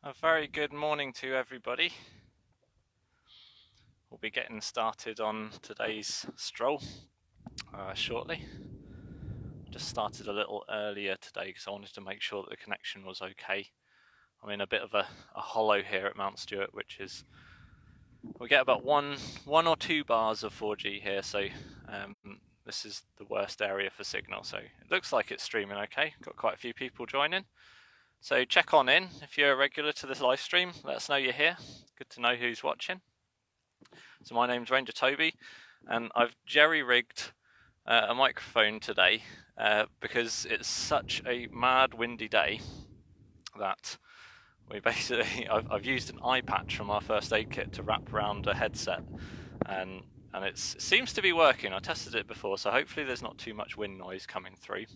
A very good morning to everybody. We'll be getting started on today's stroll shortly. Just started a little earlier today because I wanted to make sure that the connection was okay. I'm in a bit of a hollow here at Mount Stewart, which is, we get about one or two bars of 4G here, so this is the worst area for signal. So it looks like it's streaming okay. Got quite a few people joining. So check on in if you're a regular to this live stream. Let us know you're here. Good to know who's watching. So my name's Ranger Toby, and I've jerry-rigged a microphone today because it's such a mad windy day that we basically I've used an eye patch from our first aid kit to wrap around a headset, and it seems to be working. I tested it before, so hopefully there's not too much wind noise coming through.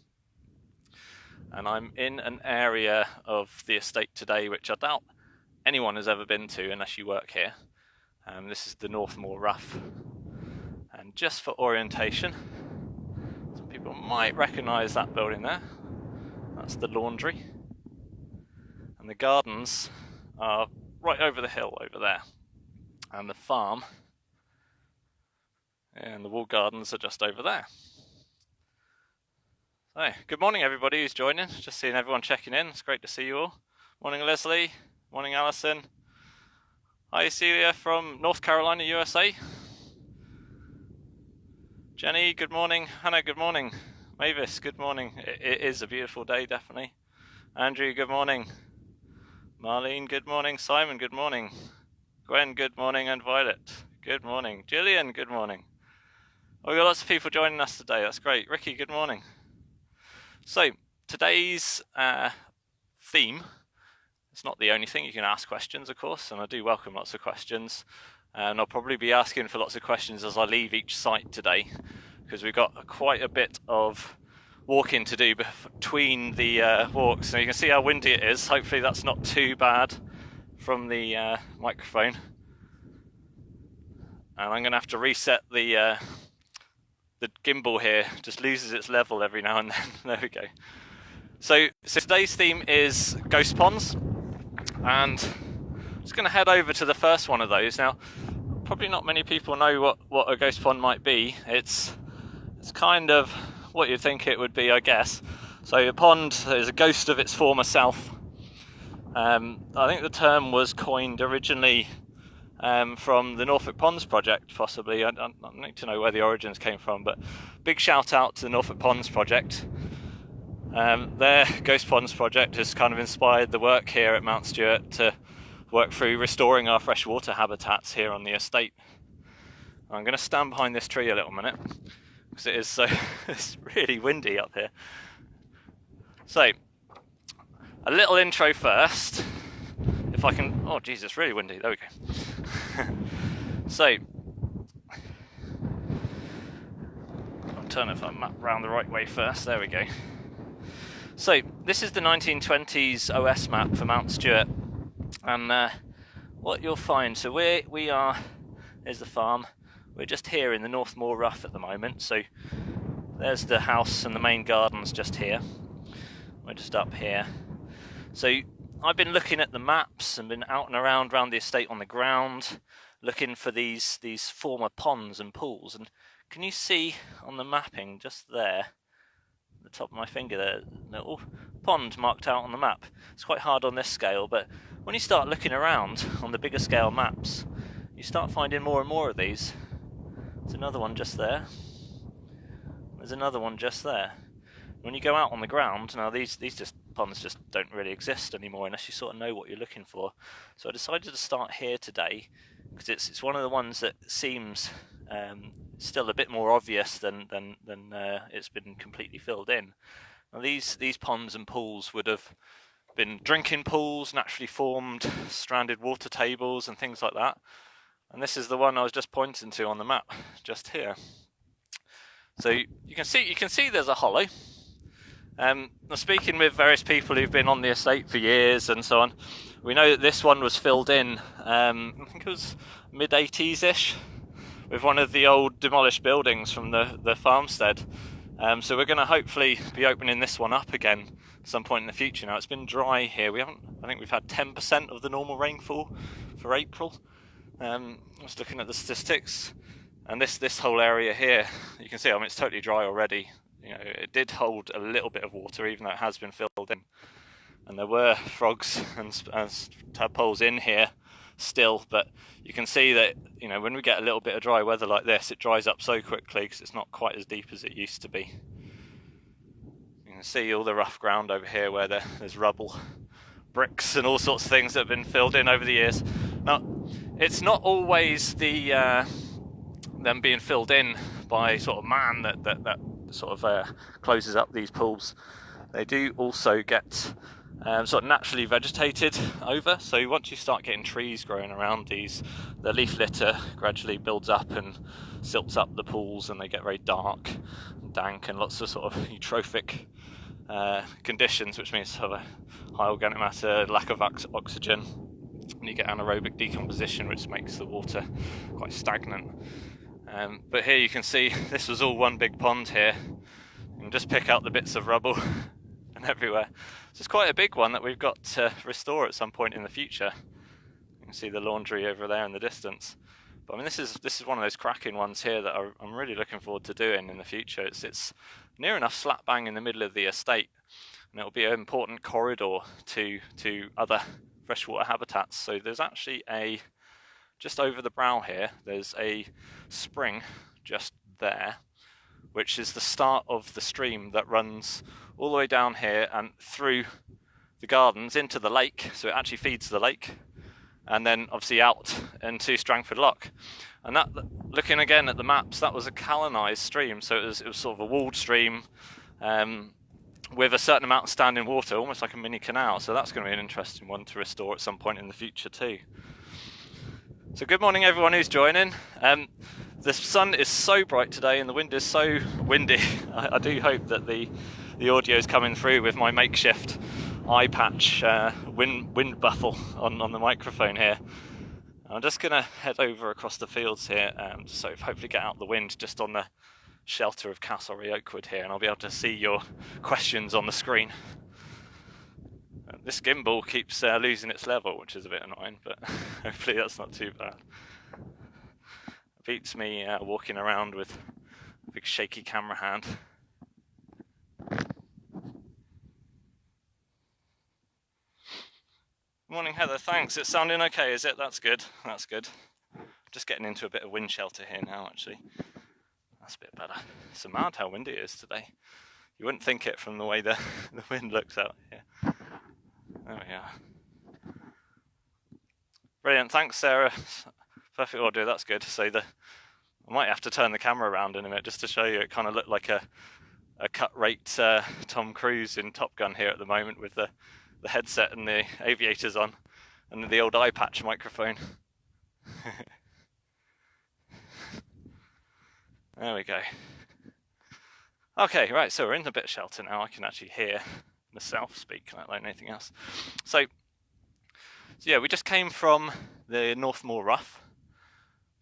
And I'm in an area of the estate today which I doubt anyone has ever been to unless you work here. This is the Northmoor Rough, and just for orientation, some people might recognise that building there. That's the laundry, and the gardens are right over the hill over there, and the farm and the wall gardens are just over there. So, good morning everybody who's joining. Just seeing everyone checking in. It's great to see you all. Morning Leslie, morning Alison. Hi Celia from North Carolina, USA. Jenny, good morning. Hannah, good morning. Mavis, good morning. It is a beautiful day, definitely. Andrew, good morning. Marlene, good morning. Simon, good morning. Gwen, good morning. And Violet, good morning. Gillian, good morning. We've got lots of people joining us today. That's great. Ricky, good morning. So, today's theme, it's not the only thing. You can ask questions, of course, and I do welcome lots of questions. And I'll probably be asking for lots of questions as I leave each site today, because we've got quite a bit of walking to do between the walks. So you can see how windy it is. Hopefully that's not too bad from the microphone. And I'm going to have to reset the gimbal here. Just loses its level every now and then. There we go. So today's theme is ghost ponds, and I'm just going to head over to the first one of those. Now, probably not many people know what a ghost pond might be. It's kind of what you'd think it would be, I guess. So a pond is a ghost of its former self. I think the term was coined originally from the Norfolk Ponds project, possibly. I need to know where the origins came from, but big shout out to the Norfolk Ponds project. Their Ghost Ponds project has kind of inspired the work here at Mount Stewart to work through restoring our freshwater habitats here on the estate. I'm going to stand behind this tree a little minute because it is so it's really windy up here. So, a little intro first. If I can, oh geez, it's really windy. There we go. So, I'll turn if I map round the right way first. There we go. So, this is the 1920s OS map for Mount Stewart, and what you'll find. So we are. Here's the farm. We're just here in the Northmoor Rough at the moment. So there's the house and the main gardens just here. We're just up here. So I've been looking at the maps and been out and around the estate on the ground, looking for these former ponds and pools. And can you see on the mapping just there, at the top of my finger there, little pond marked out on the map? It's quite hard on this scale, but when you start looking around on the bigger scale maps, you start finding more and more of these. There's another one just there. There's another one just there. When you go out on the ground, now these ponds just don't really exist anymore unless you sort of know what you're looking for. So I decided to start here today because it's one of the ones that seems still a bit more obvious than it's been completely filled in. Now these ponds and pools would have been drinking pools, naturally formed, stranded water tables and things like that. And this is the one I was just pointing to on the map, just here. So you can see there's a hollow. I'm speaking with various people who've been on the estate for years and so on. We know that this one was filled in, I think it was mid-80s-ish, with one of the old demolished buildings from the farmstead. So we're going to hopefully be opening this one up again at some point in the future. Now it's been dry here. I think we've had 10% of the normal rainfall for April. I was looking at the statistics, and this whole area here, you can see, I mean, it's totally dry already. You know, it did hold a little bit of water, even though it has been filled in. And there were frogs and tadpoles in here still, but you can see that, you know, when we get a little bit of dry weather like this, it dries up so quickly because it's not quite as deep as it used to be. You can see all the rough ground over here where there's rubble, bricks and all sorts of things that have been filled in over the years. Now, it's not always them being filled in by sort of man that sort of closes up these pools. They do also get sort of naturally vegetated over. So once you start getting trees growing around these, the leaf litter gradually builds up and silts up the pools, and they get very dark and dank and lots of sort of eutrophic conditions, which means sort of a high organic matter, lack of oxygen, and you get anaerobic decomposition, which makes the water quite stagnant. But here you can see this was all one big pond here. You can just pick out the bits of rubble and everywhere. So it's quite a big one that we've got to restore at some point in the future. You can see the laundry over there in the distance. But I mean, this is one of those cracking ones here that I'm really looking forward to doing in the future. It's near enough slap bang in the middle of the estate, and it will be an important corridor to other freshwater habitats. So there's actually just over the brow here, there's a spring just there, which is the start of the stream that runs all the way down here and through the gardens into the lake. So it actually feeds the lake, and then obviously out into Strangford Loch. And that, looking again at the maps, that was a calonised stream. So it was sort of a walled stream with a certain amount of standing water, almost like a mini canal. So that's going to be an interesting one to restore at some point in the future too. So good morning everyone who's joining. The sun is so bright today and the wind is so windy. I do hope that the audio is coming through with my makeshift eye patch wind buffle on the microphone here. I'm just going to head over across the fields here, so hopefully get out the wind just on the shelter of Castlereagh Oakwood here, and I'll be able to see your questions on the screen. This gimbal keeps losing its level, which is a bit annoying, but hopefully that's not too bad. It beats me walking around with a big shaky camera hand. Morning Heather, thanks. It's sounding okay, is it? That's good. That's good. Just getting into a bit of wind shelter here now, actually. That's a bit better. It's mad how windy it is today. You wouldn't think it from the way the wind looks out here. There we are. Brilliant, thanks Sarah. Perfect audio, that's good. So I might have to turn the camera around in a minute just to show you. It kind of looked like a cut rate Tom Cruise in Top Gun here at the moment with the headset and the aviators on and the old eye patch microphone. There we go. Okay, right, so we're in a bit of shelter now. I can actually hear myself speak like anything else. So yeah, we just came from the Northmoor Rough,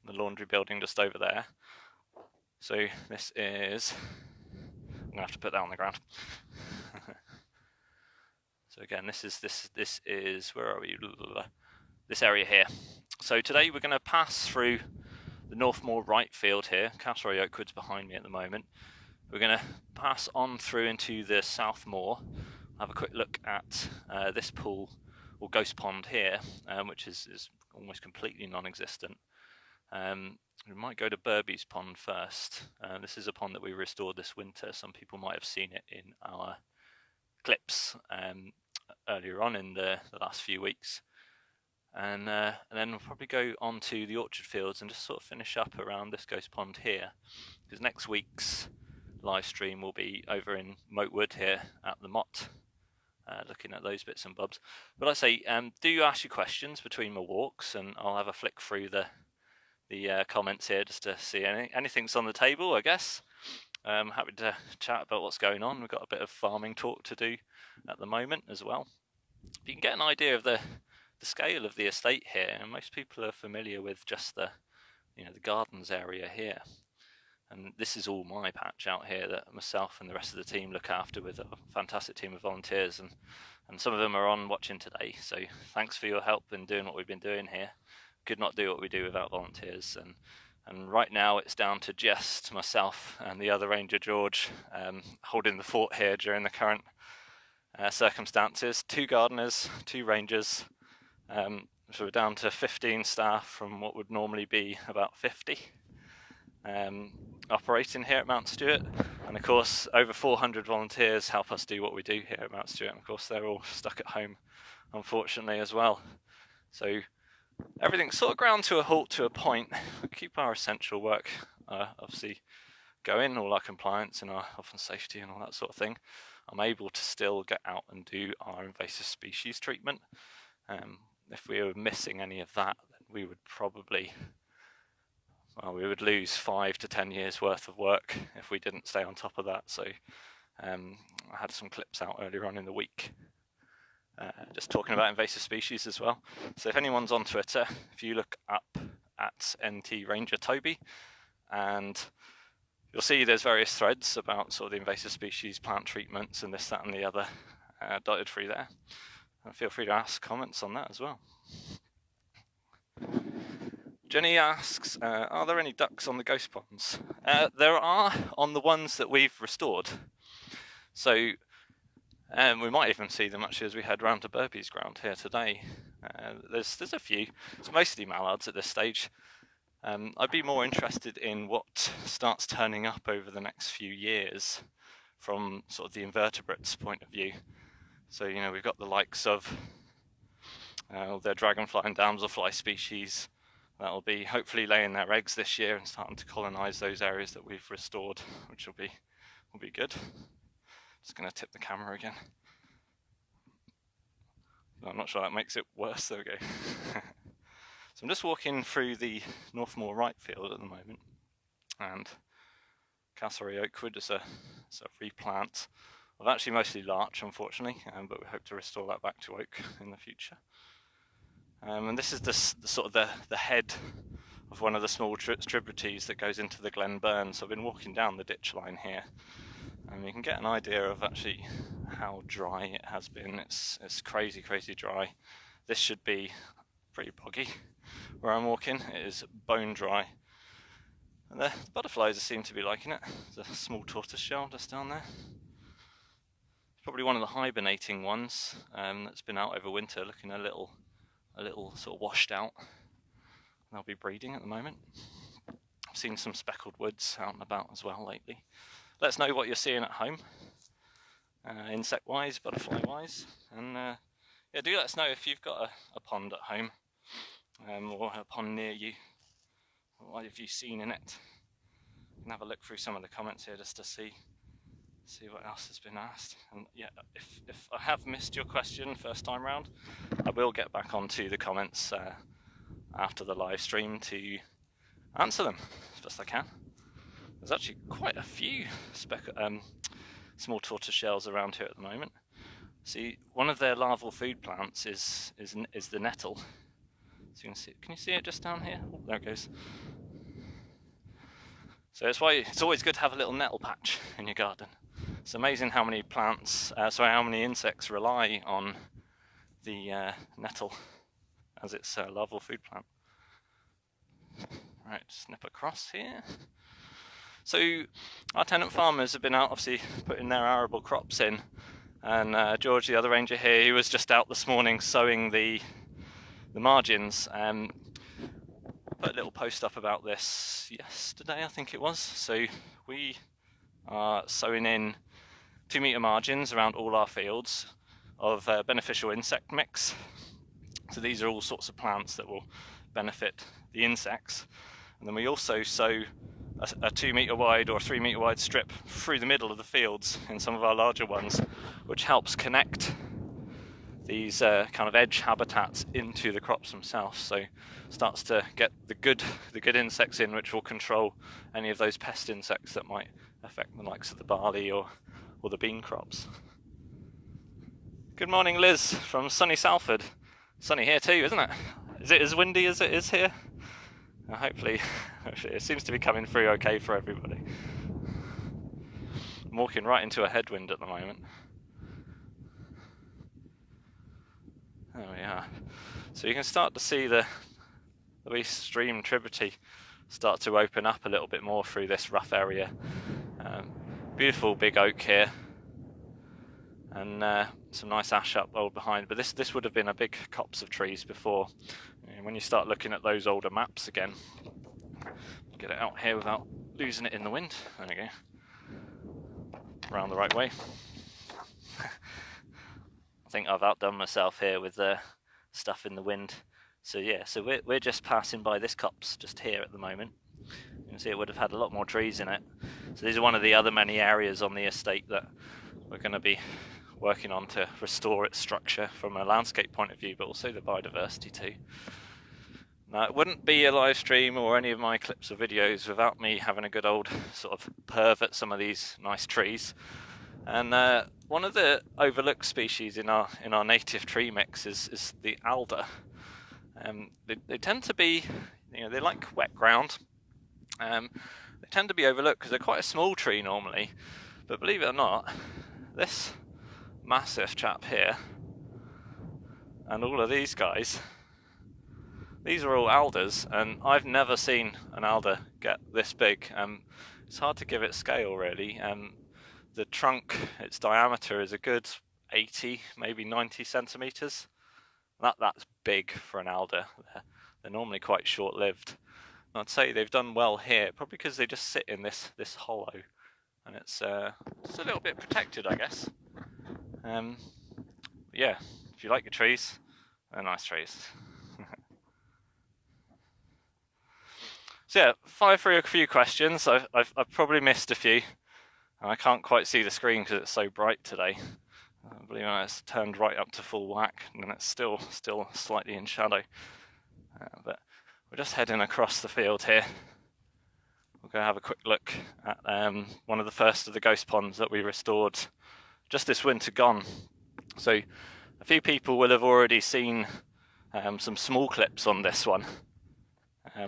the laundry building just over there. So this is, I'm gonna have to put that on the ground. So again, this is where are we? This area here. So today we're going to pass through the Northmoor right field here. Castlereagh Oakwood's behind me at the moment. We're going to pass on through into the South Moor. Have a quick look at this pool or ghost pond here, which is almost completely non-existent. We might go to Burby's pond first. This is a pond that we restored this winter. Some people might have seen it in our clips earlier on in the last few weeks, and then we'll probably go on to the orchard fields and just sort of finish up around this ghost pond here, because next week's live stream will be over in Moatwood here at the Mott, looking at those bits and bobs. But I say, do ask your questions between my walks, and I'll have a flick through the comments here just to see anything's on the table, I guess. Happy to chat about what's going on. We've got a bit of farming talk to do at the moment as well. But you can get an idea of the scale of the estate here, and most people are familiar with just the gardens area here. And this is all my patch out here that myself and the rest of the team look after with a fantastic team of volunteers, and some of them are on watching today, so thanks for your help in doing what we've been doing here. Could not do what we do without volunteers, and right now it's down to just myself and the other ranger George holding the fort here during the current circumstances. 2 gardeners, 2 rangers, so we're down to 15 staff from what would normally be about 50 operating here at Mount Stewart, and of course over 400 volunteers help us do what we do here at Mount Stewart, and of course they're all stuck at home unfortunately as well. So everything's sort of ground to a halt to a point. We keep our essential work obviously going, all our compliance and our health and safety and all that sort of thing. I'm able to still get out and do our invasive species treatment. If we were missing any of that, then we would probably, well, we would lose 5 to 10 years worth of work if we didn't stay on top of that. So I had some clips out earlier on in the week just talking about invasive species as well. So if anyone's on Twitter, if you look up at NT Ranger Toby, and you'll see there's various threads about sort of the invasive species, plant treatments, and this, that, and the other dotted through there. And feel free to ask comments on that as well. Jenny asks, are there any ducks on the ghost ponds? There are on the ones that we've restored. So we might even see them actually as we head round to Burpee's ground here today. There's a few. It's mostly mallards at this stage. I'd be more interested in what starts turning up over the next few years from sort of the invertebrates point of view. So, you know, we've got the likes of their dragonfly and damselfly species that'll be hopefully laying their eggs this year and starting to colonise those areas that we've restored, which will be good. Just going to tip the camera again. I'm not sure that makes it worse. There we go. So I'm just walking through the Northmore right field at the moment, and Castlereagh Oakwood is a replant of actually mostly larch, unfortunately, but we hope to restore that back to oak in the future. And this is the sort of the head of one of the small tributaries that goes into the Glen Burn. So I've been walking down the ditch line here, and you can get an idea of actually how dry it has been. It's crazy dry. This should be pretty boggy where I'm walking. It is bone dry. And the butterflies seem to be liking it. There's a small tortoiseshell just down there. It's probably one of the hibernating ones that's been out over winter, looking a little sort of washed out. They'll be breeding at the moment. I've seen some speckled woods out and about as well lately. Let us know what you're seeing at home, insect-wise, butterfly-wise, and yeah, do let us know if you've got a pond at home, or a pond near you. What have you seen in it? You can have a look through some of the comments here just to see what else has been asked. And yeah, if I have missed your question first time round, I will get back onto the comments after the live stream to answer them as best I can. There's actually quite a few small tortoise shells around here at the moment. See, one of their larval food plants is the nettle. So you can you see it just down here? Oh, there it goes. So that's why it's always good to have a little nettle patch in your garden. It's amazing how many how many insects rely on the nettle as its larval food plant. Right, snip across here. So our tenant farmers have been out obviously putting their arable crops in, and George, the other ranger here, he was just out this morning sowing the margins. Put a little post up about this yesterday, I think it was. So we are sowing in 2 metre margins around all our fields of beneficial insect mix. So these are all sorts of plants that will benefit the insects. And then we also sow a 2 metre wide or a 3 metre wide strip through the middle of the fields in some of our larger ones, which helps connect these kind of edge habitats into the crops themselves. So starts to get the good insects in, which will control any of those pest insects that might affect the likes of the barley or the bean crops. Good morning, Liz from sunny Salford. Sunny here too, isn't it? Is it as windy as it is here? Hopefully it seems to be coming through okay for everybody. I'm walking right into a headwind at the moment. There we are. So you can start to see the wee stream tributary start to open up a little bit more through this rough area. Beautiful big oak here, and some nice ash up old behind, but this would have been a big copse of trees before. And when you start looking at those older maps again, get it out here without losing it in the wind. There we go. Round the right way. I think I've outdone myself here with the stuff in the wind. So yeah, so we're just passing by this copse just here at the moment. You can see it would have had a lot more trees in it. So these are one of the other many areas on the estate that we're going to be working on to restore its structure from a landscape point of view, but also the biodiversity too. Now, it wouldn't be a live stream or any of my clips or videos without me having a good old sort of perv at some of these nice trees. And one of the overlooked species in our native tree mix is the alder. They tend to be, they like wet ground. They tend to be overlooked because they're quite a small tree normally, but believe it or not, this massive chap here and all of these guys, these are all alders, and I've never seen an alder get this big. It's hard to give it scale really. The trunk, its diameter is a good 80, maybe 90 centimeters. That's big for an alder. They're normally quite short-lived. I'd say they've done well here, probably because they just sit in this hollow, and it's just a little bit protected, I guess. Yeah, if you like your trees, they're nice trees. So yeah, fire through a few questions. I've probably missed a few, and I can't quite see the screen because it's so bright today. Believe it or not, it's turned right up to full whack, and it's still slightly in shadow. But we're just heading across the field here. We'll go have a quick look at one of the first of the ghost ponds that we restored just this winter gone. So a few people will have already seen some small clips on this one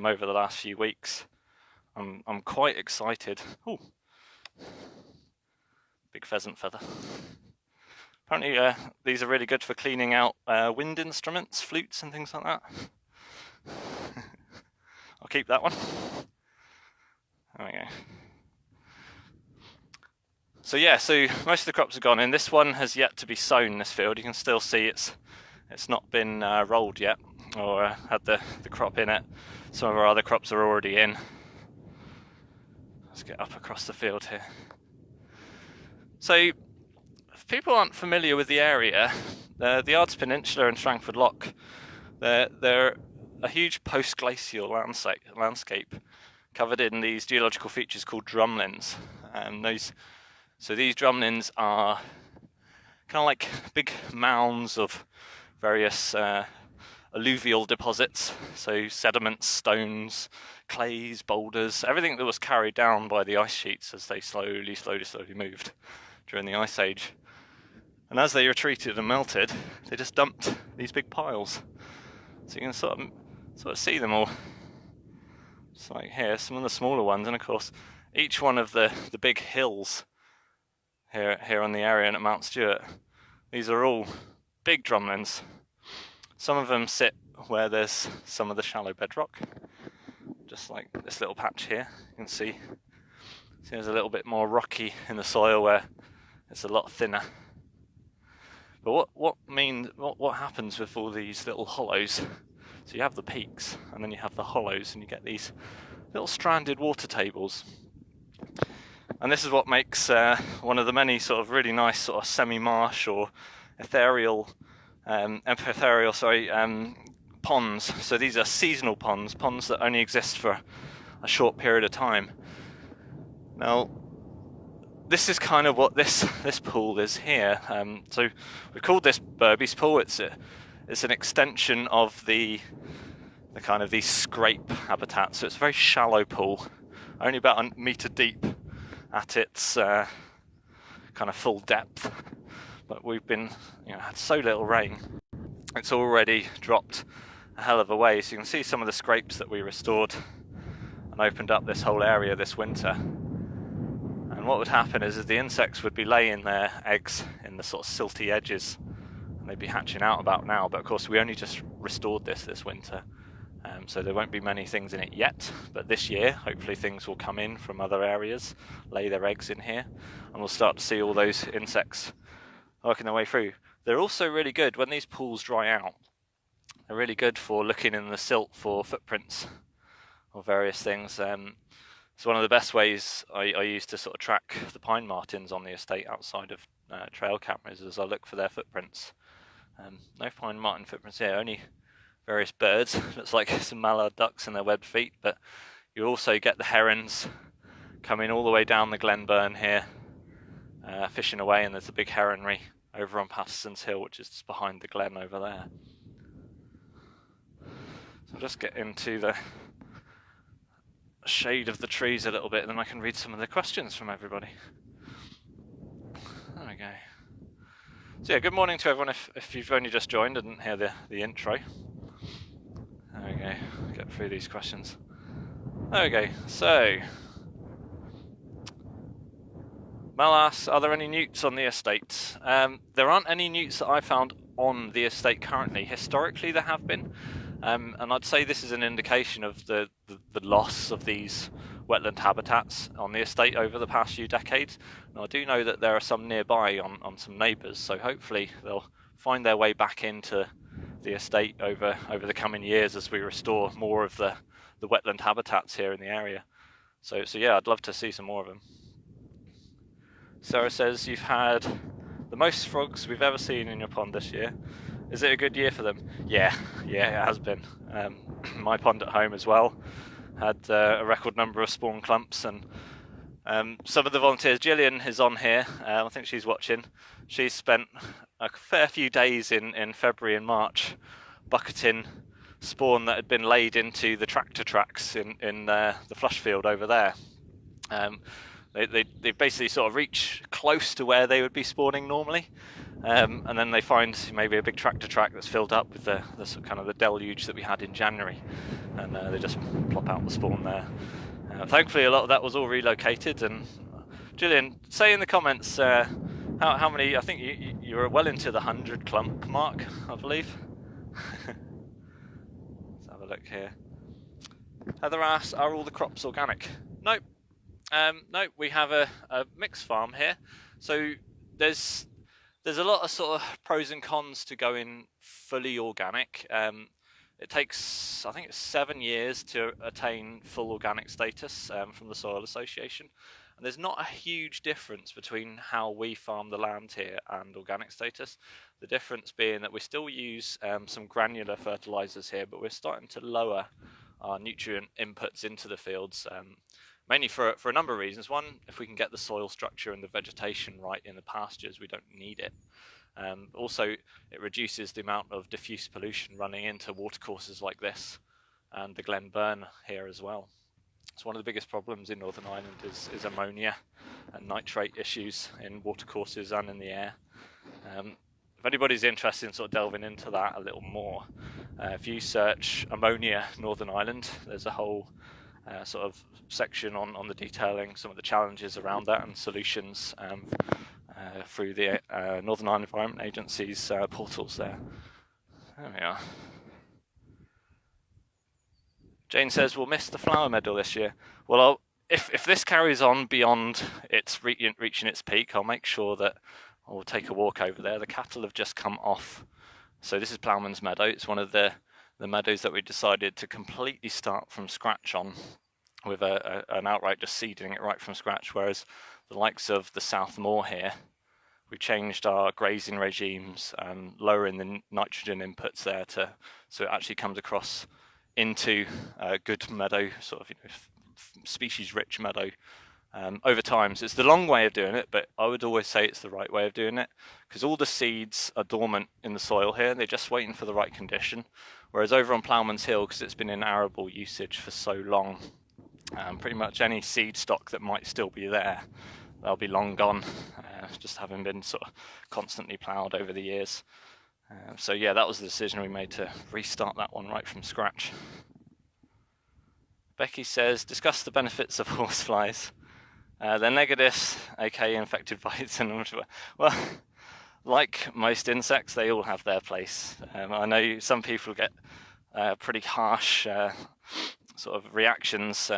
over the last few weeks. I'm quite excited. Ooh, big pheasant feather. Apparently these are really good for cleaning out wind instruments, flutes and things like that. I'll keep that one. There we go. So yeah, so most of the crops are gone in. This one has yet to be sown, this field. You can still see it's not been rolled yet, or had the crop in it. Some of our other crops are already in. Let's get up across the field here. So, if people aren't familiar with the area, the Ards Peninsula and Strangford Loch, they're a huge post-glacial landscape covered in these geological features called drumlins. So these drumlins are kind of like big mounds of various alluvial deposits, so sediments, stones, clays, boulders, everything that was carried down by the ice sheets as they slowly moved during the Ice Age. And as they retreated and melted, they just dumped these big piles. So you can sort of see them all. Just like here, some of the smaller ones, and of course, each one of the big hills here on the area and at Mount Stewart, these are all big drumlins. Some of them sit where there's some of the shallow bedrock, just like this little patch here. You can see there's a little bit more rocky in the soil where it's a lot thinner. But what happens with all these little hollows? So you have the peaks, and then you have the hollows, and you get these little stranded water tables. And this is what makes one of the many sort of really nice sort of semi-marsh or ethereal ponds. So these are seasonal ponds that only exist for a short period of time. Now, this is kind of what this pool is here. So we called this Burby's Pool. It's an extension of the kind of these scrape habitats. So it's a very shallow pool, only about a metre deep at its kind of full depth. But we've been, had so little rain, it's already dropped hell of a way. So you can see some of the scrapes that we restored and opened up this whole area this winter. And what would happen is the insects would be laying their eggs in the sort of silty edges, and they'd be hatching out about now. But of course we only just restored this winter, so there won't be many things in it yet. But this year hopefully things will come in from other areas, lay their eggs in here, and we'll start to see all those insects working their way through. They're also really good when these pools dry out. They're really good for looking in the silt for footprints or various things. It's one of the best ways I use to sort of track the pine martins on the estate outside of trail cameras, as I look for their footprints. No pine marten footprints here, only various birds. Looks like some mallard ducks and their webbed feet, but you also get the herons coming all the way down the Glenburn here, fishing away, and there's a big heronry over on Patterson's Hill, which is just behind the glen over there. So I'll just get into the shade of the trees a little bit, and then I can read some of the questions from everybody. There we go. So yeah, good morning to everyone if you've only just joined and didn't hear the intro. There we go, get through these questions. There we go, so Mel asks, are there any newts on the estate? There aren't any newts that I found on the estate currently. Historically there have been, and I'd say this is an indication of the loss of these wetland habitats on the estate over the past few decades. Now I do know that there are some nearby on some neighbours, so hopefully they'll find their way back into the estate over the coming years as we restore more of the wetland habitats here in the area. So yeah, I'd love to see some more of them. Sarah says, you've had the most frogs we've ever seen in your pond this year. Is it a good year for them? Yeah, it has been. My pond at home as well had a record number of spawn clumps, and some of the volunteers, Gillian is on here, I think she's watching. She's spent a fair few days in February and March bucketing spawn that had been laid into the tractor tracks in the flush field over there. They basically sort of reach close to where they would be spawning normally, and then they find maybe a big tractor track that's filled up with the kind of the deluge that we had in January, and they just plop out the spawn there. Thankfully a lot of that was all relocated. And Gillian, say in the comments how many, I think you were well into the 100 clump mark, I believe. Let's have a look here. Heather asks, are all the crops organic? Nope. No, we have a mixed farm here, so there's a lot of sort of pros and cons to going fully organic. It takes, I think it's 7 years to attain full organic status from the Soil Association, and there's not a huge difference between how we farm the land here and organic status. The difference being that we still use some granular fertilisers here, but we're starting to lower our nutrient inputs into the fields, mainly for a number of reasons. One, if we can get the soil structure and the vegetation right in the pastures, we don't need it. Also, it reduces the amount of diffuse pollution running into watercourses like this and the Glenburn here as well. So one of the biggest problems in Northern Ireland is ammonia and nitrate issues in watercourses and in the air. If anybody's interested in sort of delving into that a little more, if you search ammonia Northern Ireland, there's a whole sort of section on the detailing some of the challenges around that and solutions through the Northern Ireland Environment Agency's portals there. There we are. Jane says, we'll miss the flower medal this year. Well, if this carries on beyond its reaching its peak, I'll make sure that I'll take a walk over there. The cattle have just come off. So this is Ploughman's Meadow. It's one of the meadows that we decided to completely start from scratch on, with an outright just seeding it right from scratch, whereas the likes of the South Moor here, we changed our grazing regimes and lowering the nitrogen inputs there so it actually comes across into a good meadow, sort of species-rich meadow over time. So it's the long way of doing it, but I would always say it's the right way of doing it, because all the seeds are dormant in the soil here. They're just waiting for the right condition. Whereas over on Ploughman's Hill, because it's been in arable usage for so long, pretty much any seed stock that might still be there, they'll be long gone, just having been sort of constantly ploughed over the years. So yeah, that was the decision we made, to restart that one right from scratch. Becky says, discuss the benefits of horseflies. They're negatives, aka infected bites, and well, like most insects, they all have their place. I know some people get pretty harsh sort of reactions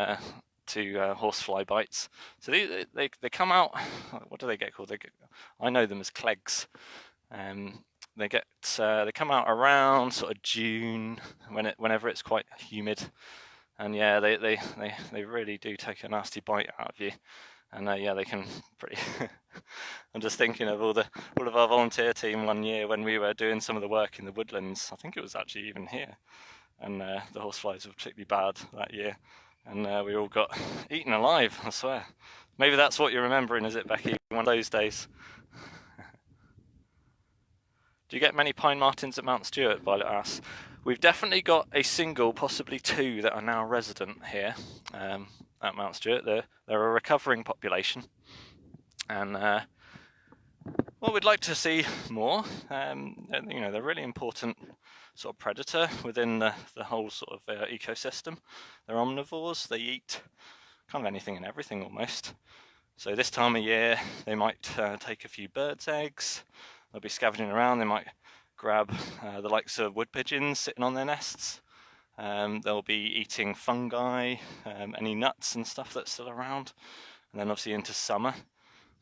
to horsefly bites. So they come out. What do they get called? I know them as clegs. They come out around sort of June, whenever it's quite humid, and yeah, they really do take a nasty bite out of you. And yeah, they can pretty. I'm just thinking of all of our volunteer team one year when we were doing some of the work in the woodlands. I think it was actually even here, and the horseflies were particularly bad that year, and we all got eaten alive. I swear. Maybe that's what you're remembering, is it, Becky? One of those days. Do you get many pine martens at Mount Stewart? Violet asks. We've definitely got a single, possibly two, that are now resident here at Mount Stewart. They're a recovering population, and well, we'd like to see more. You know, they're a really important sort of predator within the whole sort of ecosystem. They're omnivores. They eat kind of anything and everything almost. So this time of year, they might take a few birds' eggs. They'll be scavenging around. They might grab the likes of wood pigeons sitting on their nests. They'll be eating fungi, any nuts and stuff that's still around. And then obviously into summer,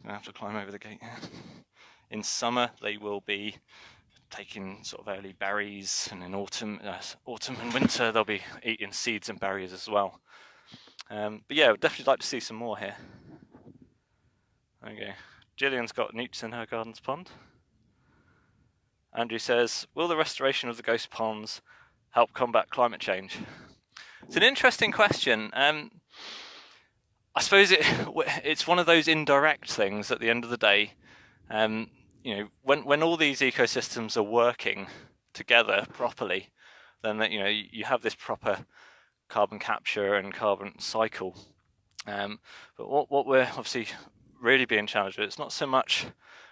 I have to climb over the gate here. In summer, they will be taking sort of early berries, and in autumn and winter, they'll be eating seeds and berries as well. But yeah, I'd definitely like to see some more here. Okay, Gillian's got newts in her garden's pond. Andrew says, will the restoration of the ghost ponds help combat climate change? It's an interesting question. I suppose it's one of those indirect things at the end of the day. You know, when all these ecosystems are working together properly, then you know, you have this proper carbon capture and carbon cycle. But what we're obviously really being challenged with, it's not so much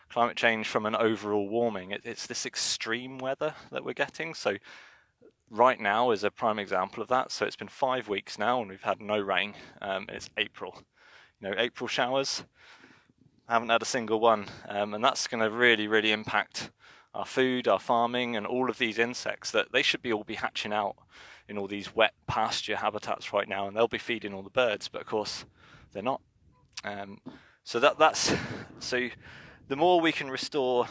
climate change from an overall warming, it's this extreme weather that we're getting. So right now is a prime example of that. So it's been 5 weeks now and we've had no rain. It's April. You know, April showers, I haven't had a single one, and that's going to really impact our food, our farming, and all of these insects that they should all be hatching out in all these wet pasture habitats right now, and they'll be feeding all the birds, but of course they're not. So the more we can restore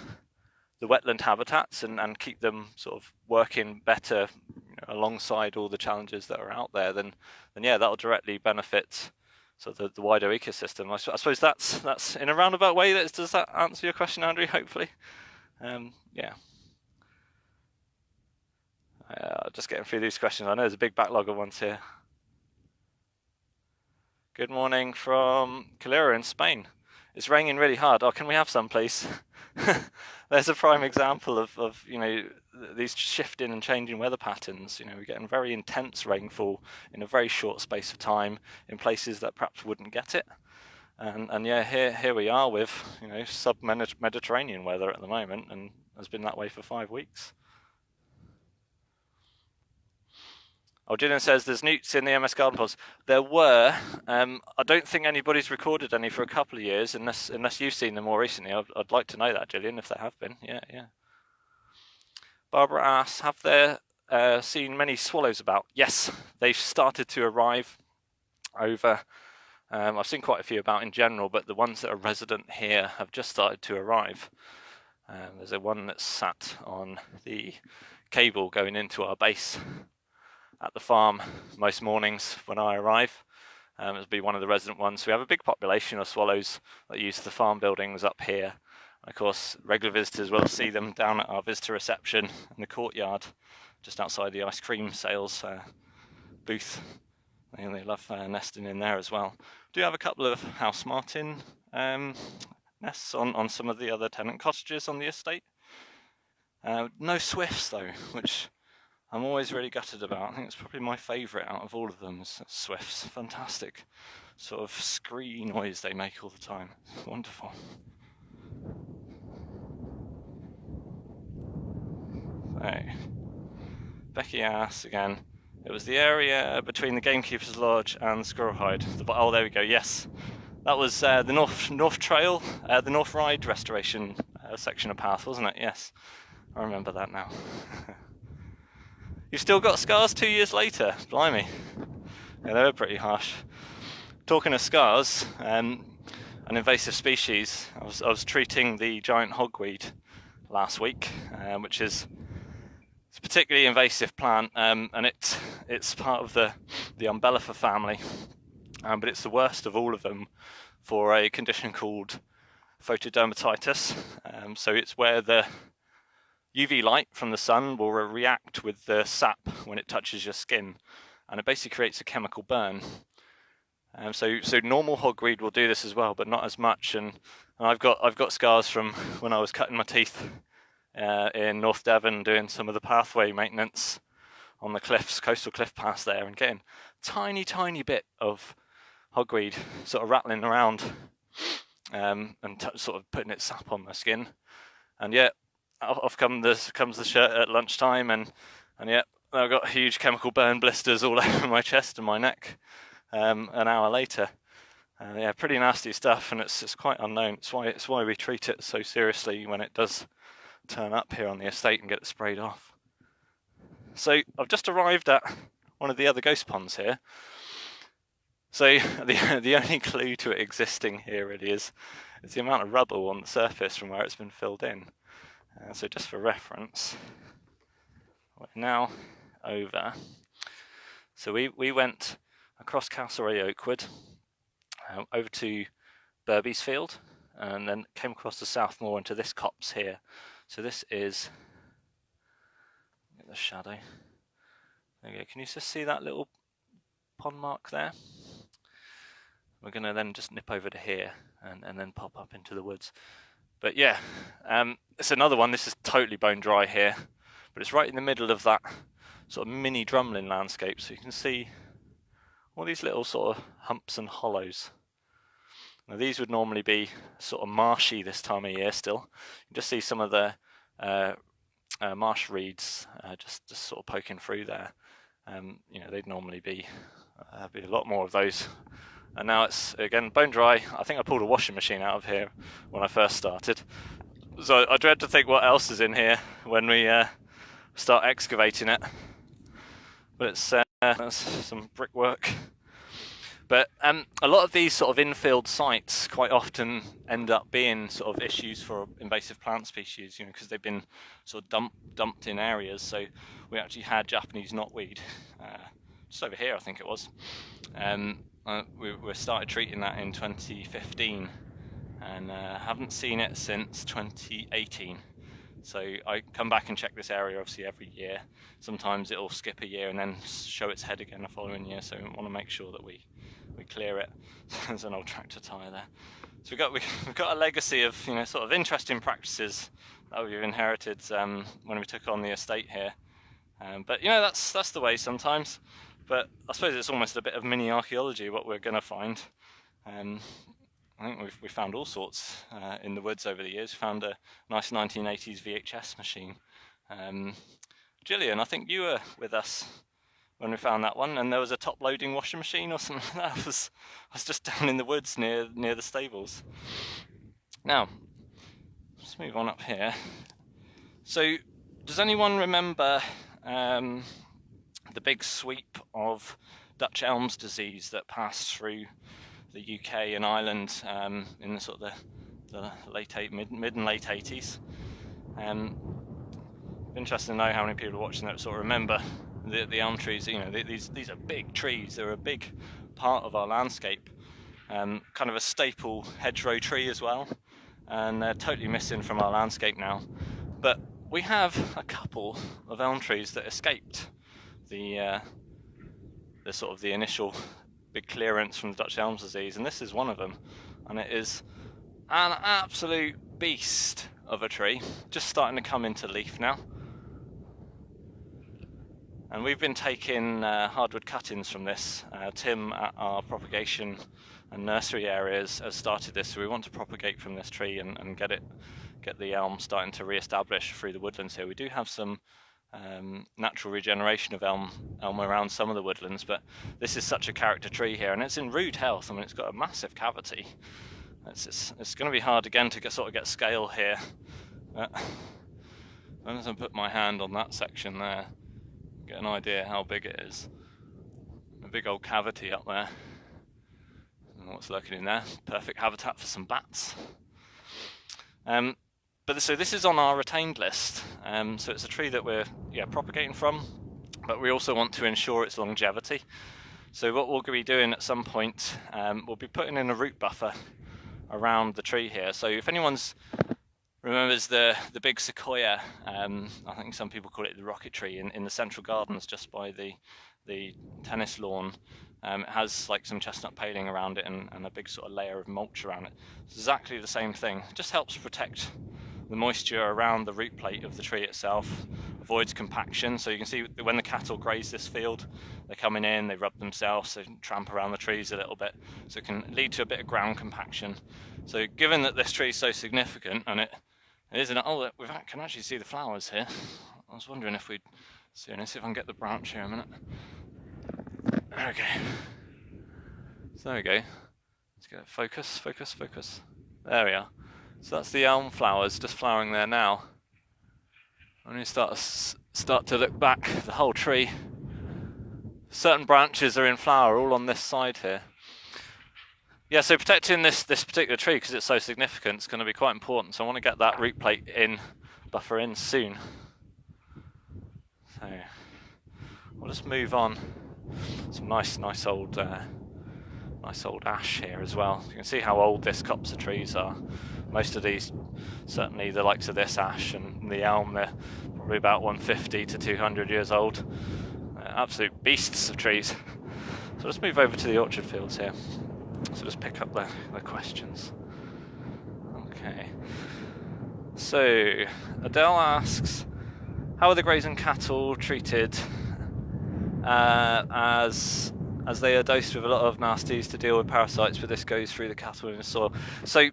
the wetland habitats and keep them sort of working better, you know, alongside all the challenges that are out there, then yeah, that'll directly benefit sort of the wider ecosystem. I suppose that's in a roundabout way. Does that answer your question, Andrew? Hopefully, yeah. Just getting through these questions. I know there's a big backlog of ones here. Good morning from Calera in Spain. It's raining really hard. Oh, can we have some, please? There's a prime example of you know, these shifting and changing weather patterns. You know, we're getting very intense rainfall in a very short space of time in places that perhaps wouldn't get it. And yeah, here we are with, you know, sub-Mediterranean weather at the moment, and has been that way for 5 weeks. Oh, Gillian says there's newts in the MS garden pods. There were. I don't think anybody's recorded any for a couple of years, unless you've seen them more recently. I'd like to know that, Gillian, if there have been. Yeah. Barbara asks, have there seen many swallows about? Yes, they've started to arrive over. I've seen quite a few about in general, but the ones that are resident here have just started to arrive. There's a one that's sat on the cable going into our base at the farm most mornings when I arrive. It'll be one of the resident ones. We have a big population of swallows that use the farm buildings up here. And of course, regular visitors will see them down at our visitor reception in the courtyard, just outside the ice cream sales booth. They love nesting in there as well. Do have a couple of house martin nests on some of the other tenant cottages on the estate. No swifts though, which I'm always really gutted about. I think it's probably my favourite out of all of them is swifts. Fantastic sort of scree noise they make all the time. Wonderful. Becky asks again, it was the area between the Gamekeeper's Lodge and Squirrel Hide. Oh, there we go, yes. That was the North Trail, the North Ride restoration section of path, wasn't it? Yes, I remember that now. You've still got scars 2 years later, blimey. Yeah, they were pretty harsh. Talking of scars, an invasive species, I was treating the giant hogweed last week, which is a particularly invasive plant, and it's part of the Umbellifer family, but it's the worst of all of them for a condition called photodermatitis. So it's where the UV light from the sun will react with the sap when it touches your skin, and it basically creates a chemical burn. So normal hogweed will do this as well, but not as much. And I've got scars from when I was cutting my teeth in North Devon, doing some of the pathway maintenance on the cliffs, coastal cliff paths there, and getting tiny bit of hogweed sort of rattling around, and sort of putting its sap on my skin. And yet off comes the shirt at lunchtime, and yet I've got huge chemical burn blisters all over my chest and my neck an hour later. Yeah, pretty nasty stuff, and it's quite unknown. It's why we treat it so seriously when it does turn up here on the estate and get it sprayed off. So I've just arrived at one of the other ghost ponds here. So the only clue to it existing here really is the amount of rubble on the surface from where it's been filled in. So just for reference, we're now over. So we went across Castlereagh Oakwood, over to Burby's Field, and then came across the South Moor into this copse here. So this is, get the shadow. There you go. Can you just see that little pond mark there? We're going to then just nip over to here and then pop up into the woods. But yeah, it's another one. This is totally bone dry here, but it's right in the middle of that sort of mini drumlin landscape. So you can see all these little sort of humps and hollows. Now these would normally be sort of marshy this time of year still. You can just see some of the marsh reeds just sort of poking through there. You know, they'd normally be a lot more of those. And now it's, again, bone dry. I think I pulled a washing machine out of here when I first started. So I dread to think what else is in here when we start excavating it. But it's that's some brickwork. But a lot of these sort of infilled sites quite often end up being sort of issues for invasive plant species, you know, because they've been sort of dumped in areas. So we actually had Japanese knotweed just over here, I think it was. We started treating that in 2015 and haven't seen it since 2018. So I come back and check this area obviously every year. Sometimes it'll skip a year and then show its head again the following year, so we want to make sure that we clear it. There's an old tractor tyre there. So we've got a legacy of, you know, sort of interesting practices that we've inherited when we took on the estate here. But you know, that's the way sometimes. But I suppose it's almost a bit of mini archaeology what we're going to find. I think we found all sorts in the woods over the years. We found a nice 1980s VHS machine. Gillian, I think you were with us when we found that one, and there was a top-loading washing machine or something like that. I was just down in the woods near the stables. Now, let's move on up here. So, does anyone remember the big sweep of Dutch elms disease that passed through the UK and Ireland in the sort of the mid and late 80s? Interesting to know how many people are watching that sort of remember the elm trees. You know, these are big trees. They're a big part of our landscape, kind of a staple hedgerow tree as well, and they're totally missing from our landscape now. But we have a couple of elm trees that escaped the sort of the initial big clearance from the Dutch elm disease, and this is one of them, and it is an absolute beast of a tree, just starting to come into leaf now. And we've been taking hardwood cuttings from this. Tim at our propagation and nursery areas has started this, so we want to propagate from this tree and get the elm starting to re-establish through the woodlands here. We do have some natural regeneration of elm around some of the woodlands, but this is such a character tree here, and it's in rude health. I mean, it's got a massive cavity. It's going to be hard again to get scale here. As I put my hand on that section there, get an idea how big it is. A big old cavity up there. And what's lurking in there? Perfect habitat for some bats. So this is on our retained list. So it's a tree that we're propagating from, but we also want to ensure its longevity. So what we'll be doing at some point, we'll be putting in a root buffer around the tree here. So if anyone's remembers the big sequoia, I think some people call it the rocket tree, in the central gardens just by the tennis lawn. It has like some chestnut paling around it and a big sort of layer of mulch around it. It's exactly the same thing. It just helps protect the moisture around the root plate of the tree itself, avoids compaction. So you can see when the cattle graze this field, they're coming in, they rub themselves, they tramp around the trees a little bit, so it can lead to a bit of ground compaction. So given that this tree is so significant, and it isn't, oh, we can actually see the flowers here. I was wondering if we'd see, let's see if I can get the branch here a minute. Okay, so there we go. Let's get it, focus. There we are. So that's the elm flowers just flowering there now. When you start to look back, the whole tree, certain branches are in flower all on this side here. Yeah, so protecting this particular tree, because it's so significant, is going to be quite important. So I want to get that root plate buffer in soon. So we'll just move on. Some nice old ash here as well. You can see how old this copse of trees are. Most of these, certainly the likes of this ash and the elm, they're probably about 150 to 200 years old. Absolute beasts of trees. So let's move over to the orchard fields here. So just pick up the questions. Okay. So Adele asks, how are the grazing cattle treated as they are dosed with a lot of nasties to deal with parasites, but this goes through the cattle in the soil? So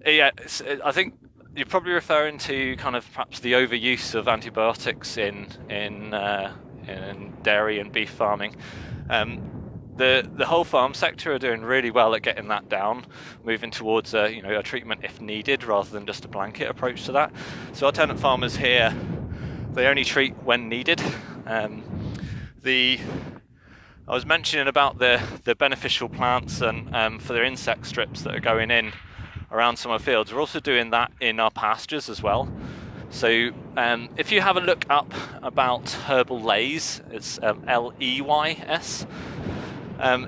yeah, I think you're probably referring to kind of perhaps the overuse of antibiotics in dairy and beef farming. The whole farm sector are doing really well at getting that down, moving towards a treatment if needed rather than just a blanket approach to that. So our tenant farmers here, they only treat when needed. I was mentioning about the beneficial plants and for their insect strips that are going in around some of our fields. We're also doing that in our pastures as well. So if you have a look up about herbal lays, it's Leys.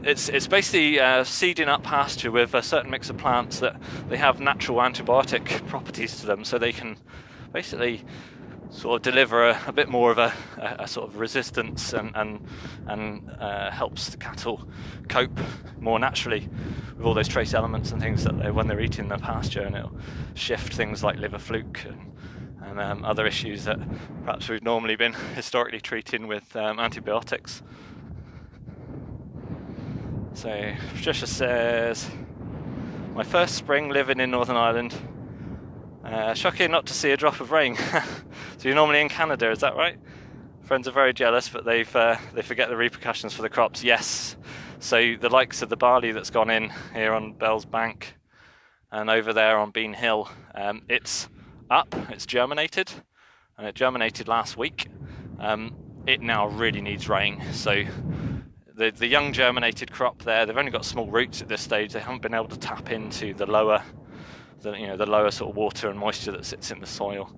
It's basically seeding up pasture with a certain mix of plants that they have natural antibiotic properties to them, so they can basically sort of deliver a bit more of a sort of resistance and helps the cattle cope more naturally with all those trace elements and things that when they're eating the pasture, and it'll shift things like liver fluke and other issues that perhaps we've normally been historically treating with antibiotics. So Patricia says, my first spring living in Northern Ireland. Shocking not to see a drop of rain. So you're normally in Canada, is that right? Friends are very jealous, but they forget the repercussions for the crops. Yes. So the likes of the barley that's gone in here on Bell's Bank and over there on Bean Hill, it's up, it's germinated, and it germinated last week. It now really needs rain. So the young germinated crop there, they've only got small roots at this stage. They haven't been able to tap into the lower sort of water and moisture that sits in the soil.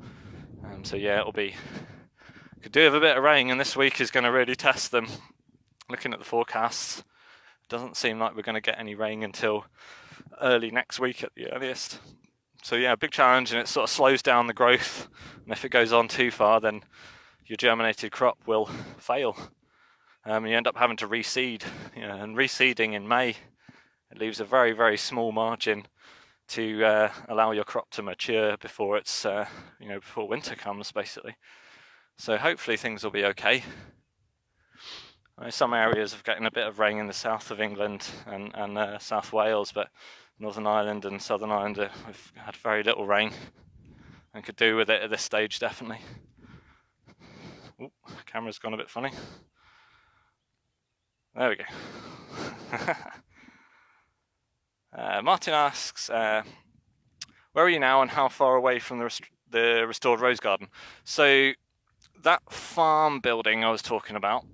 So yeah, could do with a bit of rain, and this week is going to really test them. Looking at the forecasts, it doesn't seem like we're going to get any rain until early next week at the earliest. So yeah, big challenge, and it sort of slows down the growth, and if it goes on too far, then your germinated crop will fail. You end up having to reseed, and reseeding in May, it leaves a very, very small margin to allow your crop to mature before it's before winter comes, basically. So hopefully things will be okay. Some areas have gotten a bit of rain in the south of England and South Wales, but Northern Ireland and Southern Ireland have had very little rain and could do with it at this stage, definitely. Camera's gone a bit funny. There we go. Martin asks, where are you now and how far away from the restored rose garden? So that farm building I was talking about,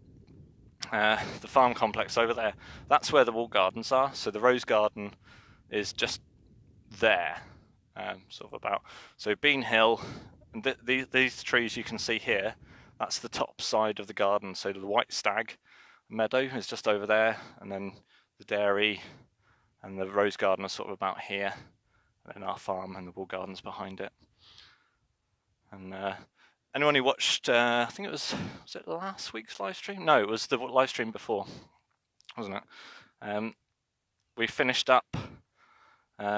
the farm complex over there, that's where the walled gardens are. So the rose garden is just there, sort of about. So Bean Hill, and these trees you can see here, that's the top side of the garden. So the White Stag meadow is just over there, and then the dairy and the rose garden are sort of about here, and then our farm and the walled gardens behind it. And anyone who watched, I think was it last week's live stream? No, it was the live stream before, wasn't it? We finished up